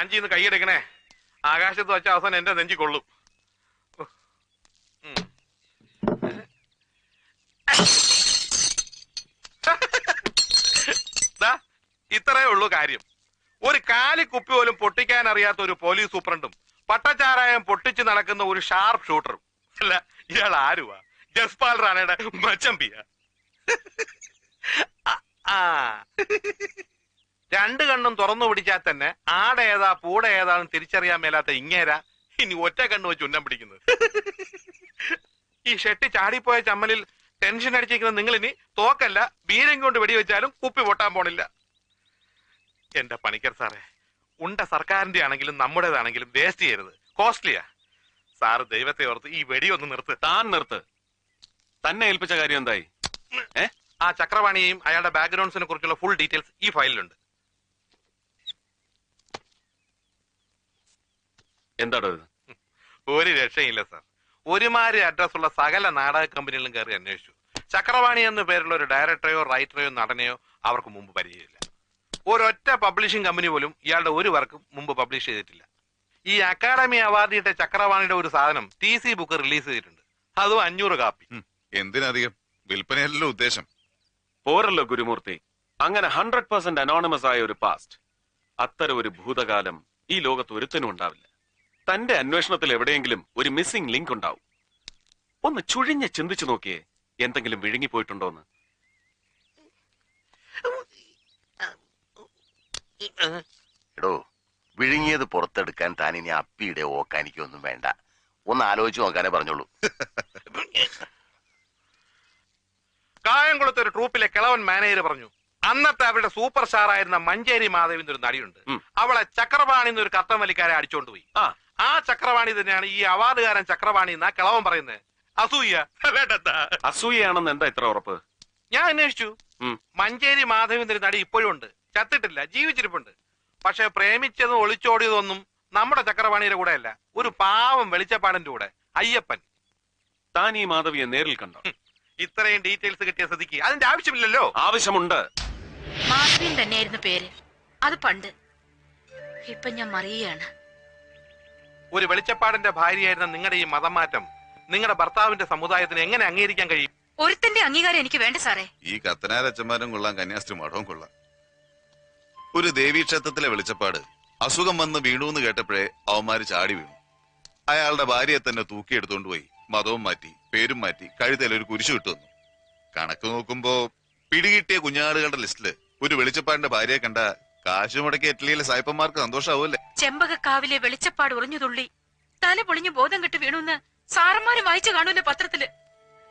ലാഞ്ചിന്ന് കൈയെടുക്കണേ. ആകാശത്ത് വെച്ച അവസാനം എന്റെ നെഞ്ചി കൊള്ളും. ഇത്രയേ ഉള്ളൂ കാര്യം. ഒരു കാലി കുപ്പി പോലും പൊട്ടിക്കാൻ അറിയാത്ത ഒരു പോലീസ് സൂപ്രണ്ടും പട്ടച്ചാരായം പൊട്ടിച്ച് നടക്കുന്ന ഒരു ഷാർപ്പ് ഷൂട്ടറും. അല്ല, ഇയാൾ ആരുവാ? ജസ്പാൽ റാണയുടെ മച്ചമ്പിയ. രണ്ടു കണ്ണും തുറന്നു പിടിച്ചാൽ തന്നെ ആടേതാ പൂട ഏതാണെന്ന് തിരിച്ചറിയാൻ മേലാത്ത ഇങ്ങേരാ ഇനി ഒറ്റ കണ്ണു വെച്ച് ഉന്നം പിടിക്കുന്നത്. ഈ ഷെട്ടി ചാടിപ്പോയ ചമ്മലിൽ ടെൻഷൻ അടിച്ചിരിക്കുന്ന നിങ്ങളിനി തോക്കല്ല ബീരം കൊണ്ട് വെടിവെച്ചാലും കുപ്പി പൊട്ടാൻ പോണില്ല. എന്റെ പണിക്കർ സാറേ, ഉണ്ട സർക്കാരിന്റെ ആണെങ്കിലും നമ്മുടേതാണെങ്കിലും വേസ്റ്റ് ചെയ്യരുത്. കോസ്റ്റ്ലിയാ. സാറ് ദൈവത്തെ ഓർത്ത് ഈ വെടിയൊന്ന് നിർത്ത്. താൻ നിർത്ത്. തന്നെ ഏൽപ്പിച്ച കാര്യം എന്തായി? ആ ചക്രവാണിയെയും അയാളുടെ ബാക്ക്ഗ്രൗണ്ട്സിനെ കുറിച്ചുള്ള ഫുൾ ഡീറ്റെയിൽസ് ഈ ഫയലിലുണ്ട്. എന്താടോ ഇത്? ഒരു രക്ഷയില്ല സാർ. ഒരുമാതിരി അഡ്രസ് ഉള്ള സകല നാടക കമ്പനികളിലും കയറി അന്വേഷിച്ചു. ചക്രവാണി എന്ന പേരുള്ള ഒരു ഡയറക്ടറെയോ റൈറ്ററെയോ നടനെയോ അവർക്ക് മുമ്പ് പരിചയമില്ല. ഒരൊറ്റ പബ്ലിഷിംഗ് കമ്പനി പോലും ഇയാളുടെ ഒരു വർക്കും മുമ്പ് പബ്ലിഷ് ചെയ്തിട്ടില്ല. ഈ അക്കാഡമി അവാർഡ് കിട്ടിയ ചക്രവാണിയുടെ ഒരു സാധനം TC ബുക്ക് റിലീസ് ചെയ്തിട്ടുണ്ട്. അതും 500 കാപ്പി. എന്തിനധികം? വിൽപ്പനയല്ലോ ഉദ്ദേശം. പോരല്ലോ ഗുരുമൂർത്തി. അങ്ങനെ 100% അനോണിമസ് ആയ ഒരു പാസ്റ്റ്, അത്തരം ഒരു ഭൂതകാലം ഈ ലോകത്ത് ഒരുത്തനും ഉണ്ടാവില്ല. തന്റെ അന്വേഷണത്തിൽ എവിടെയെങ്കിലും ഒരു മിസ്സിംഗ് ലിങ്ക് ഉണ്ടാവും. ഒന്ന് ചുഴിഞ്ഞ് ചിന്തിച്ചു നോക്കിയേ, എന്തെങ്കിലും വിഴുങ്ങിപ്പോയിട്ടുണ്ടോന്ന്. എടോ, വിഴുങ്ങിയത് പുറത്തെടുക്കാൻ താൻ ഇനി അപ്പിയുടെ ഓക്കാനിക്കൊന്നും വേണ്ട. ഒന്ന് ആലോചിച്ച് നോക്കാനേ പറഞ്ഞോളൂ. കായംകുളത്ത് ഒരു ട്രൂപ്പിലെ കിളവൻ മാനേജർ പറഞ്ഞു, അന്നത്തെ അവരുടെ സൂപ്പർ സ്റ്റാർ ആയിരുന്ന മഞ്ചേരി മാധവിന്റെ ഒരു നടിയുണ്ട്, അവളെ ചക്രവാണി എന്നൊരു കത്തം വലിക്കാരെ അടിച്ചോണ്ട് പോയി. ആ ചക്രവാണി തന്നെയാണ് ഈ അവാർഡുകാരൻ ചക്രവാണി എന്നാ കിളവൻ പറയുന്നത്. അസൂയ വേണ്ടെന്താ? അസൂയാണെന്ന് എന്താ ഇത്ര ഉറപ്പ്? ഞാൻ അന്വേഷിച്ചു. മഞ്ചേരി മാധവി എന്നൊരു നടി ഇപ്പോഴും ഉണ്ട്. ചത്തിട്ടില്ല, ജീവിച്ചിരിപ്പുണ്ട്. പക്ഷെ പ്രേമിച്ചതും ഒളിച്ചോടിയതൊന്നും നമ്മുടെ ചക്രവാണിയുടെ കൂടെ അല്ല, ഒരു പാവം വെളിച്ചപ്പാടന്റെ കൂടെ, അയ്യപ്പൻ. താൻ ഈ മാധവിയെ നേരിൽ കണ്ടോ? ഇത്രയും ഡീറ്റെയിൽസ് കിട്ടിയ സ്ഥിതിക്ക് അതിന്റെ ആവശ്യമില്ലല്ലോ. ആവശ്യമുണ്ട്. മാധവിൻ തന്നെയായിരുന്നു പേര്. അത് പണ്ട്. ഇപ്പൊ ഞാൻ മറിയാണ്. ഒരു വെളിച്ചപ്പാടന്റെ ഭാര്യയായിരുന്ന നിങ്ങളുടെ ഈ മതം മാറ്റം നിങ്ങളുടെ ഭർത്താവിന്റെ സമുദായത്തിന് എങ്ങനെ അംഗീകരിക്കാൻ കഴിയും? ഒരുത്തന്റെ അംഗീകാരം എനിക്ക് വേണ്ട സാറേ. ഈ കത്തനാരച്ചന്മാരും കൊള്ളാം, കന്യാസ്ത്രീ മഠവും കൊള്ളാം. ഒരു ദേവീക്ഷേത്രത്തിലെ വെളിച്ചപ്പാട് അസുഖം വന്ന് വീണൂന്ന് കേട്ടപ്പോഴേ അവന്മാര് ചാടി വീണു. അയാളുടെ ഭാര്യയെ തന്നെ തൂക്കിയെടുത്തോണ്ട് പോയി മതവും മാറ്റി പേരും മാറ്റി കഴുത്തേലൊരു കുരിശു ഇട്ടു വന്നു. കണക്ക് നോക്കുമ്പോ പിടികിട്ടിയ കുഞ്ഞാടുകളുടെ ലിസ്റ്റില് ഒരു വെളിച്ചപ്പാടിന്റെ ഭാര്യയെ കണ്ട കാശു മുടക്കി ഇറ്റലിയിലെ സായിപ്പന്മാർക്ക് സന്തോഷാവൂല്ലേ? ചെമ്പകക്കാവിലെ വെളിച്ചപ്പാട് ഉറഞ്ഞു തുള്ളി തല പൊളിഞ്ഞു ബോധം കെട്ട് വീണുന്ന് സാറന്മാര് വായിച്ചു കാണൂല്ലേ പത്രത്തില്.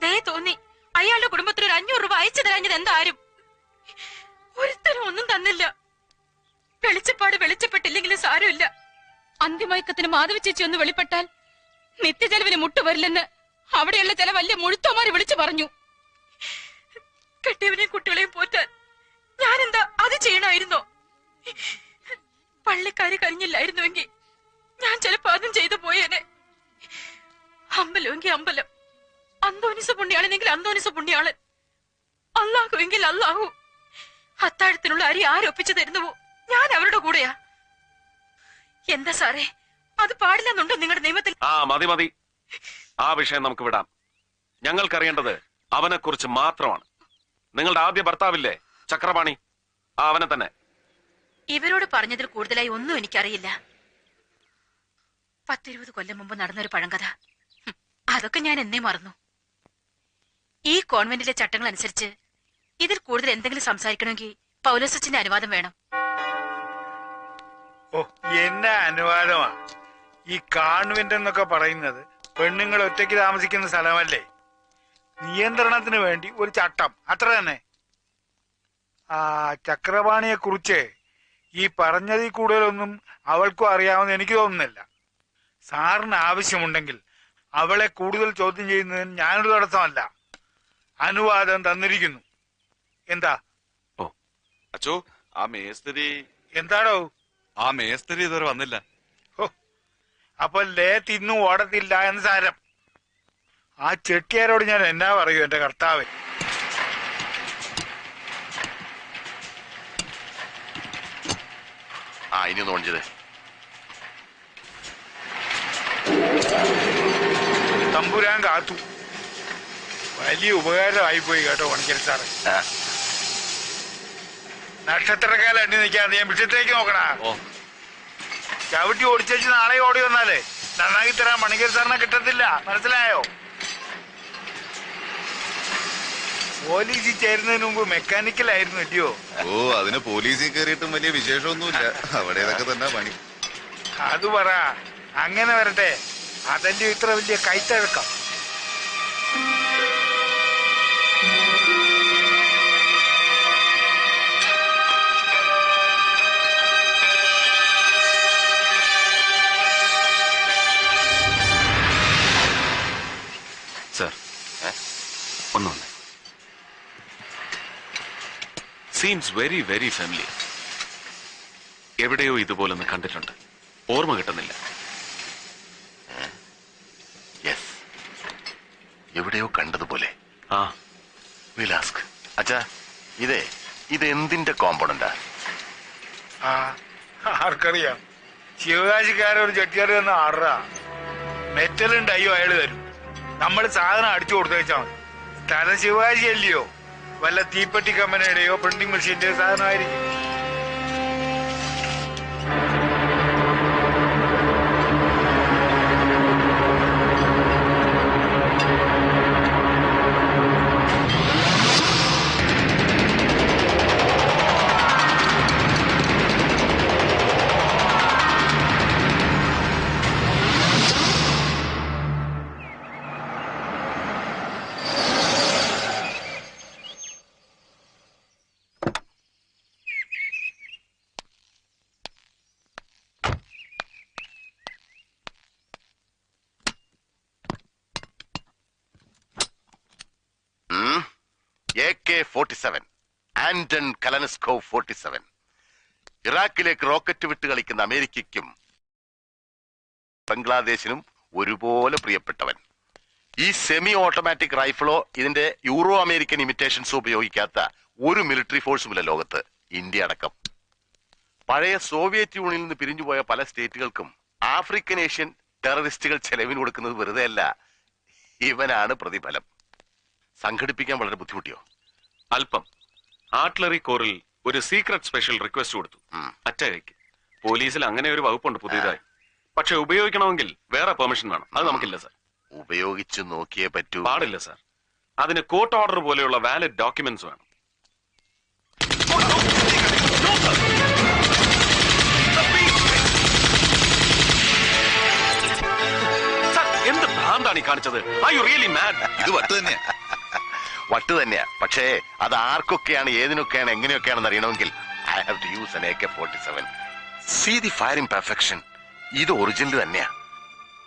ദേ തോന്നി അയാളുടെ കുടുംബത്തിന് ഒരു 500 രൂപ അയച്ചു തരാഞ്ഞത് എന്താരും. ഒരുത്തരും ഒന്നും തന്നില്ല. വെളിച്ചപ്പാട് വെളിച്ചപ്പെട്ടില്ലെങ്കിലും സാരമില്ല, അന്തിമയക്കത്തിന് മാധവി ചേച്ചി ഒന്ന് വെളിപ്പെട്ടാൽ നിത്യചെലവിന് മുട്ടുവരില്ലെന്ന് അവിടെയുള്ള ചില വലിയ മുഴുത്തോമാര് വിളിച്ചു പറഞ്ഞു. കെട്ടിയവനെയും കുട്ടികളെയും പോറ്റാൻ ഞാനെന്താ അത് ചെയ്യണമായിരുന്നോ? പള്ളിക്കാര് കഴിഞ്ഞില്ലായിരുന്നുവെങ്കിൽ ഞാൻ ചിലപ്പോ അതും ചെയ്തു പോയേനെ. അമ്പലമെങ്കിൽ അമ്പലം, അന്തോനിസ പുണ്യാളെങ്കിൽ അന്തോനിസ പുണ്യാളൻ, അല്ലാഹു എങ്കിൽ അല്ലാഹു. അത്താഴത്തിനുള്ള അരി ആരൊപ്പിച്ചു തരുന്നുവോ ഞാൻ അവരുടെ കൂടെയാ. എന്താ സാറേ, അത് പാടില്ലെന്നുണ്ടോ നിങ്ങളുടെ നിയമത്തിൽ? മതി മതി, ആ വിഷയം നമുക്ക് വിടാം. ഞങ്ങൾക്കറിയേണ്ടത് അവനെ കുറിച്ച് മാത്രമാണ്. നിങ്ങളുടെ ആദ്യ ഭർത്താവില്ലേ ചക്രപാണി, അവനെ തന്നെ. ഇവരോട് പറഞ്ഞതിൽ കൂടുതലായി ഒന്നും എനിക്കറിയില്ല. 10-20 കൊല്ലം മുമ്പ് നടന്നൊരു പഴങ്കഥ, അതൊക്കെ ഞാൻ എന്നേ മറന്നു. ഈ കോൺവെന്റിലെ ചട്ടങ്ങൾ അനുസരിച്ച് ഇതിൽ കൂടുതൽ എന്തെങ്കിലും സംസാരിക്കണമെങ്കിൽ പൗലോസച്ചന്റെ അനുവാദം വേണം. ഓ, എന്നെ അനുവാദമാ? ഈ കോൺവെന്റ് എന്നൊക്കെ പറയുന്നത് പെണ്ണുങ്ങൾ ഒറ്റയ്ക്ക് താമസിക്കുന്ന സ്ഥലമല്ലേ? നിയന്ത്രണത്തിന് വേണ്ടി ഒരു ചട്ടം, അത്ര തന്നെ. ആ ചക്രപാണിയെ കുറിച്ച് ഈ പറഞ്ഞതിൽ കൂടുതലൊന്നും അവൾക്കും അറിയാമെന്ന് എനിക്ക് തോന്നുന്നില്ല. സാറിന് ആവശ്യമുണ്ടെങ്കിൽ അവളെ കൂടുതൽ ചോദ്യം ചെയ്യുന്നതിന് ഞാനൊരു തടസ്സമല്ല. അനുവാദം തന്നിരിക്കുന്നു. എന്താ? ഓ അച്ചോ, ആ മേസ്തിരി എന്താടോ? ആ മേസ്തിരി ഇതുവരെ വന്നില്ല. ഓ, അപ്പൊ ലേ തിന്നു ഓടത്തില്ല എന്ന് സാരം. ആ ചെട്ടിയാരോട് ഞാൻ എന്നാ പറയൂ എന്റെ കർത്താവേ. ഇനി ഒന്ന് ഓണിച്ചത്. തമ്പുരാൻ കാത്തു. വലിയ ഉപകാരമായിപ്പോയി കേട്ടോ പണിക്കർ സാറ്. നക്ഷത്രക്കാലം എണ്ണി നിൽക്കാതെ ഞാൻ വിഷയത്തേക്ക് നോക്കണ. ചവിട്ടി ഓടിച്ചു നാളെ ഓടി വന്നാലേ നന്നാക്കി തരാൻ പണിക്കർ സാറിനെ കിട്ടത്തില്ല, മനസ്സിലായോ? പോലീസിൽ ചേരുന്നതിന് മുമ്പ് മെക്കാനിക്കലായിരുന്നു ഇല്ലയോ? ഓ, അതിന് പോലീസിൽ കയറിയിട്ടും വലിയ വിശേഷമൊന്നുമില്ല. അവിടെ ഇതൊക്കെ തന്നെ പണി. അത് പറ, അങ്ങനെ വരട്ടെ. അതല്ലേ ഇത്ര വലിയ കൈത്തഴക്കം. സർ, ഒന്നൊന്ന്. Seems very very familiar. എവിടെയോ ഇതുപോലൊന്ന് കണ്ടിട്ടുണ്ട്, ഓർമ്മ കിട്ടുന്നില്ല. എവിടെയോ കണ്ടതുപോലെ. ആ, വിലാസ്ക് അച്ഛാ, ഇത് എന്തിന്റെ കോമ്പൗണ്ടാ? ആർക്കറിയാം. ശിവകാശിക്കാരൊരു ചെട്ടിയാർ വന്ന ആറാ മെറ്റലുണ്ട്. അയ്യോ, അയാള് തരും. നമ്മൾ സാധനം അടിച്ചു കൊടുത്തേച്ചാൽ മതി. സ്ഥലം ശിവകാശി അല്ലയോ? വല്ല തീപ്പെട്ടി കമ്പനിയുടെയോ പ്രിന്റിംഗ് മെഷീന്റെയോ സാധനമായിരിക്കും. AK-47 Anton Kalashnikov 47. ഇറാഖിലേക്ക് റോക്കറ്റ് വിട്ട് കളിക്കുന്ന അമേരിക്കയ്ക്കും ബംഗ്ലാദേശിനും ഒരുപോലെ പ്രിയപ്പെട്ടവൻ. ഈ സെമി ഓട്ടോമാറ്റിക് റൈഫിളോ ഇതിന്റെ യൂറോ അമേരിക്കൻ ഇമിറ്റേഷൻസോ ഉപയോഗിക്കാത്ത ഒരു മിലിറ്ററി ഫോഴ്സുമില്ല ലോകത്ത്, ഇന്ത്യ അടക്കം. പഴയ സോവിയറ്റ് യൂണിയനിൽ നിന്ന് പിരിഞ്ഞുപോയ പല സ്റ്റേറ്റുകൾക്കും ആഫ്രിക്കൻ ഏഷ്യൻ ടെററിസ്റ്റുകൾ ചെലവിന് കൊടുക്കുന്നത് വെറുതെ അല്ല, ഇവനാണ് പ്രതിഫലം. സംഘടിപ്പിക്കാൻ വളരെ ബുദ്ധിമുട്ടിയോ? അല്പം. ആർട്ടിലറി കോറിൽ ഒരു സീക്രട്ട് സ്പെഷ്യൽ റിക്വസ്റ്റ് കൊടുത്തു അറ്റാക്ക്. പോലീസിൽ അങ്ങനെ ഒരു വകുപ്പുണ്ട് പുതിയതായി. പക്ഷെ ഉപയോഗിക്കണമെങ്കിൽ വേറെ പെർമിഷൻ വേണം. അത് നമുക്കില്ല സാർ. ഉപയോഗിച്ചു നോക്കിയേ പറ്റൂ. പാടില്ല സാർ. അതിന് കോർട്ട് ഓർഡർ പോലെയുള്ള വാലിഡ് ഡോക്യുമെന്റ്സ് വേണം. എന്ത് ഭ്രാന്താണ് ഈ കാണിച്ചത്? Are you really mad? ഇത് വട്ട് തന്നെയാ. വട്ട് തന്നെയാ. പക്ഷേ അത് ആർക്കൊക്കെയാണ്, ഏതിനൊക്കെയാണ്, എങ്ങനെയൊക്കെയാണെന്ന് അറിയണമെങ്കിൽ I have to use an AK-47. See the firing perfection. ഇത് ഒറിജിനൽ തന്നെയാ.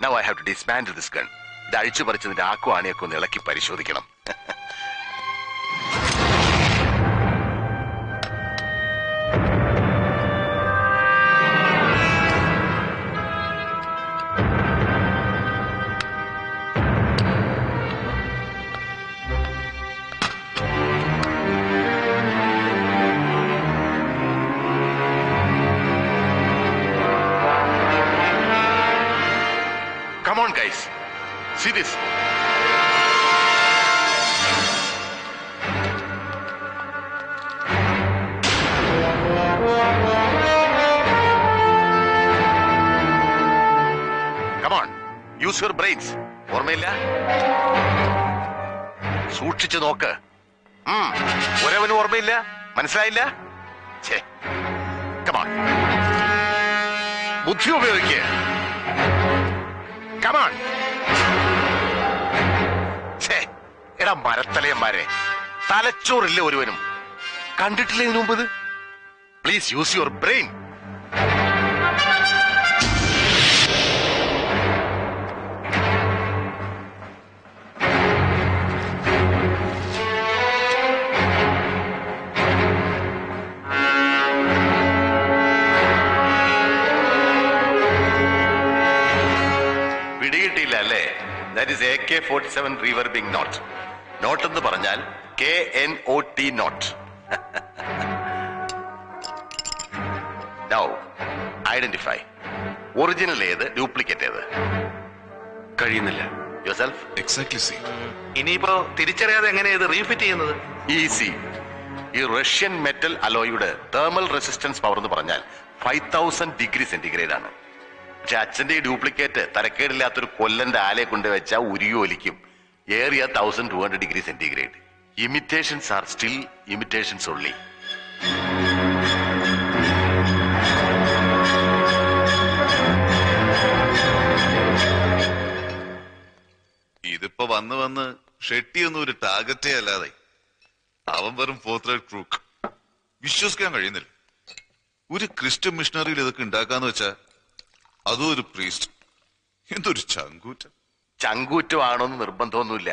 Now I have to dismantle this gun. ഇത് അഴിച്ചു പറിച്ചതിന്റെ ആക്കോ ആണിയൊക്കെ ഒന്ന് ഇളക്കി പരിശോധിക്കണം. Come on, guys. See this. Come on. Use your brains. ഓർമ്മയില്ല? സൂക്ഷിച്ചു നോക്ക്. ഒരവനും ഓർമ്മയില്ല? മനസ്സിലായില്ല? Come on. ബുദ്ധി ഉപയോഗിക്കുക. Come on. എടാ മരത്തലയന്മാരെ, തലച്ചോറില്ല ഒരുവനും. കണ്ടിട്ടില്ല ഇതിനു മുമ്പ്? Please use your brain. പിടികിട്ടിയില്ല അല്ലേ? That is AK-47 reverbing knot. Knot എന്ന് പറഞ്ഞാൽ KNOT knot. Now identify. Original ഏത്, ഡ്യൂപ്ലിക്കേറ്റ് ഏത്? കഴിയുന്നില്ല. yourself exactly see. ഇനിയിപ്പോ തിരിച്ചറിയാതെ എങ്ങനെയാ ഇത് റീഫിറ്റ് ചെയ്യുന്നത്? ഈസി. ഈ റഷ്യൻ മെറ്റൽ അലോയുടെ തേർമൽ റെസിസ്റ്റൻസ് പവർ എന്ന് പറഞ്ഞാൽ 5000 ഡിഗ്രി സെന്റിഗ്രേഡ് ആണ്. പക്ഷെ അച്ഛന്റെ ഈ ഡ്യൂപ്ലിക്കേറ്റ് തരക്കേടില്ലാത്തൊരു കൊല്ലന്റെ ആലയെ കൊണ്ടുവച്ചാൽ ഉരുകി ഒലിക്കും. ഏറിയ 1200 degree centigrade. Imitations are still imitations only. ഇതിപ്പോ വന്ന് ഷെട്ടിയൊന്നും ഒരു ടാർഗറ്റേ അല്ലാതെ അവൻ വെറും ഫോർത്ത് റേറ്റ് ക്രൂക്ക്. വിശ്വസിക്കാൻ കഴിയുന്നില്ല. ഒരു ക്രിസ്ത്യൻ മിഷണറിയിൽ ഇതൊക്കെ ഉണ്ടാക്കാന്ന് വെച്ചാ അതും ഒരു പ്രീസ്റ്റ്. എന്തൊരു ചങ്കൂറ്റം. ചങ്കൂറ്റമാണോന്ന് നിർബന്ധമൊന്നുമില്ല,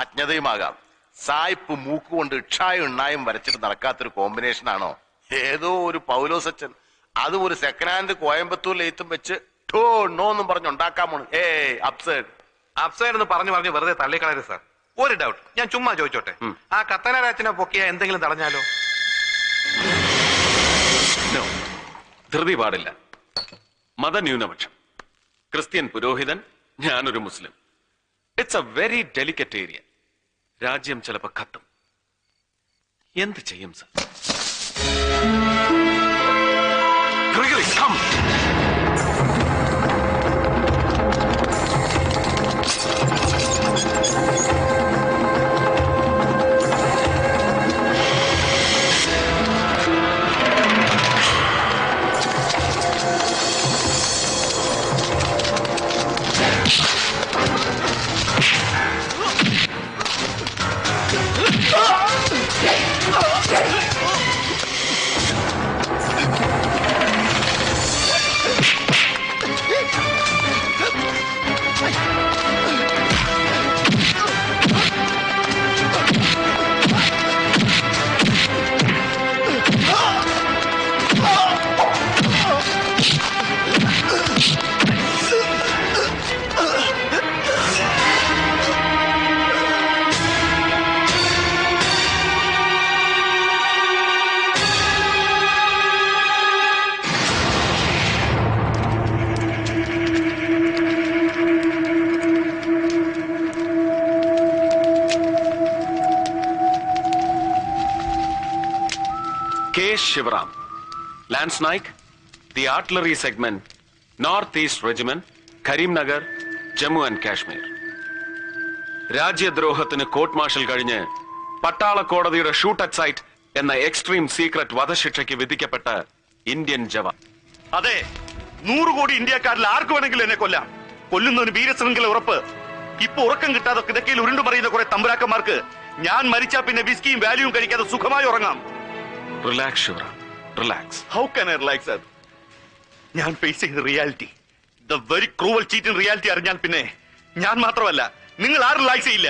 അജ്ഞതയുമാകാം. സായിപ്പ് മൂക്കുകൊണ്ട് ഇക്ഷായും എണ്ണായും വരച്ചിട്ട് നടക്കാത്തൊരു കോമ്പിനേഷൻ ആണോ ഏതോ ഒരു പൗലോസച്ചൻ അതും ഒരു സെക്കൻഡ് ഹാൻഡ് കോയമ്പത്തൂർ ലെയ്ത്തും വെച്ച് ടോ നോ എന്നും പറഞ്ഞുണ്ടാക്കാമോ? അപ്സൈഡ് എന്ന് പറഞ്ഞു വെറുതെ തള്ളിക്കളയരുത് സാർ. ഒരു ഡൗട്ട്, ഞാൻ ചുമ്മാ ചോദിച്ചോട്ടെ. ആ കത്തനാരാച്ചനെ പൊക്കിയ എന്തെങ്കിലും തടഞ്ഞാലോ? ധൃതി പാടില്ല. മതന്യൂനപക്ഷം, ക്രിസ്ത്യൻ പുരോഹിതൻ, ഞാനൊരു മുസ്ലിം. It's a very delicate area. രാജ്യം ചിലപ്പോ കത്തും. എന്ത് ചെയ്യും sir? Shivaram, Lance Naik, the Artillery Segment, North East Regiment, Karimnagar, Jammu and Kashmir. രാജ്യദ്രോഹത്തിന് കോർട്ട് മാർഷൽ കഴിഞ്ഞ് പട്ടാള കോടതിയുടെ ഷൂട്ട് അറ്റ് സൈറ്റ് എന്ന എക്സ്ട്രീം സീക്രട്ട് വധശിക്ഷയ്ക്ക് വിധിക്കപ്പെട്ട ഇന്ത്യൻ ജവാൻ. അതെ, 100 കോടി ഇന്ത്യക്കാരിൽ ആർക്ക് വേണമെങ്കിലും എന്നെ കൊല്ലാം. കൊല്ലുന്നവന് വീരശ്രൃംഖല ഉറപ്പ്. ഇപ്പൊ ഉറക്കം കിട്ടാതെ കിടക്കയിൽ ഉരുണ്ടു പറയുന്ന കുറെ തമ്പുരാക്കന്മാർക്ക് ഞാൻ മരിച്ചാ പിന്നെ വിസ്കിയും വാല്യൂവും കഴിക്കാതെ സുഖമായി ഉറങ്ങാം. Relax Shivaram, relax. How can I relax sir? ഞാൻ ഫേസ് ചെയ്യുന്ന reality, the very cruel cheating reality അറിഞ്ഞാൽ പിന്നെ ഞാൻ മാത്രമല്ല നിങ്ങൾ ആരും റിലാക്സ് ചെയ്യില്ല.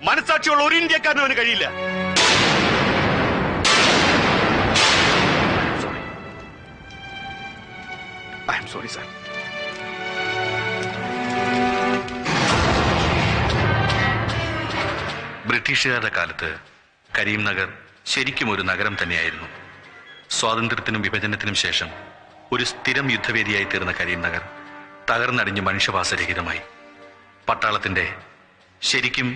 മനസാക്ഷിയുള്ള ഒരു ഇന്ത്യക്കാരനും അവന് കഴിയില്ല. I am sorry sir. ബ്രിട്ടീഷുകാരുടെ കാലത്ത് കരീംനഗർ ശരിക്കും ഒരു നഗരം തന്നെയായിരുന്നു. സ്വാതന്ത്ര്യത്തിനും വിഭജനത്തിനും ശേഷം ഒരു സ്ഥിരം യുദ്ധവേദിയായി തീർന്ന കരീംനഗർ തകർന്നടിഞ്ഞ് മനുഷ്യവാസരഹിതമായി. പട്ടാളത്തിന്റെ, ശരിക്കും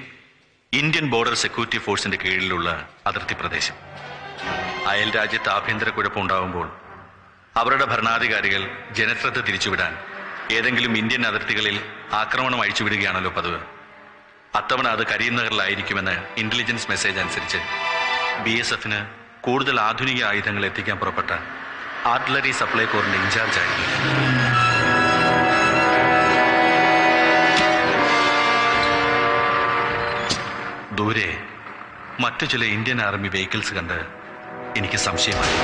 ഇന്ത്യൻ ബോർഡർ സെക്യൂരിറ്റി ഫോഴ്സിന്റെ കീഴിലുള്ള അതിർത്തി പ്രദേശം. അയൽ രാജ്യത്ത് ആഭ്യന്തര കുഴപ്പമുണ്ടാകുമ്പോൾ അവരുടെ ഭരണാധികാരികൾ ജനശ്രദ്ധ തിരിച്ചുവിടാൻ ഏതെങ്കിലും ഇന്ത്യൻ അതിർത്തികളിൽ ആക്രമണം അഴിച്ചുവിടുകയാണല്ലോ പതിവ്. അത്തവണ അത് കരീംനഗറിലായിരിക്കുമെന്ന് ഇന്റലിജൻസ് മെസ്സേജ് അനുസരിച്ച് BSFന് കൂടുതൽ ആധുനിക ആയുധങ്ങൾ എത്തിക്കാൻ പുറപ്പെട്ട ആർട്ടിലറി സപ്ലൈ കോറിന്റെ ഇൻചാർജ് ആയിരുന്നു. ദൂരെ മറ്റു ചില ഇന്ത്യൻ ആർമി വെഹിക്കിൾസ് കണ്ട് എനിക്ക് സംശയമായി.